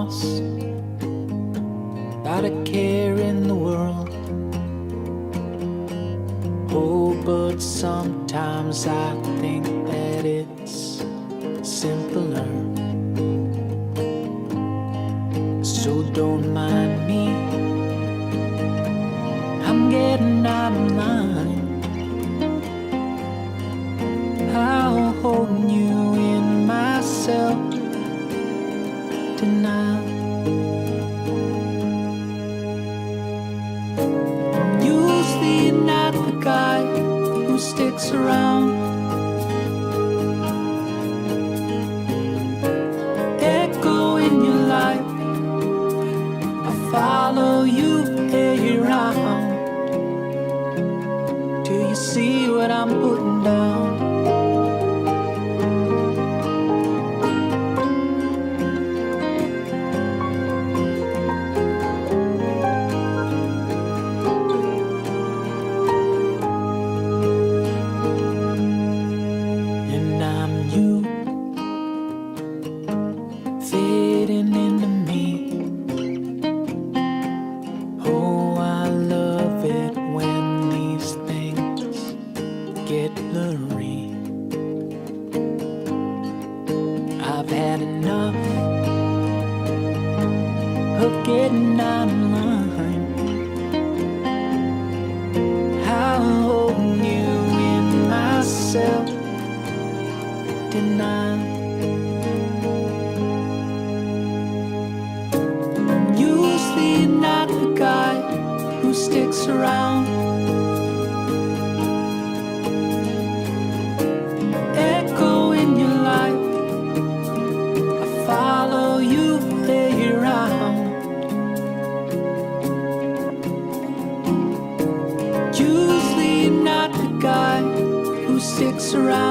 lost, not a care in the world. Oh, but sometimes I think that it's simpler. So don't mind me, I'm getting out of line. I'll hold you in myself tonight. I'm usually not the guy who sticks around. Echo in your life, I follow you around till you see what I'm putting down. And I'm you, fading into me. Oh, I love it when these things get blurry. I've had enough of getting out of line. I'll hold you in myself tonight. I'm usually not the guy who sticks around. Echo in your life, I follow you around. Usually not the guy who sticks around.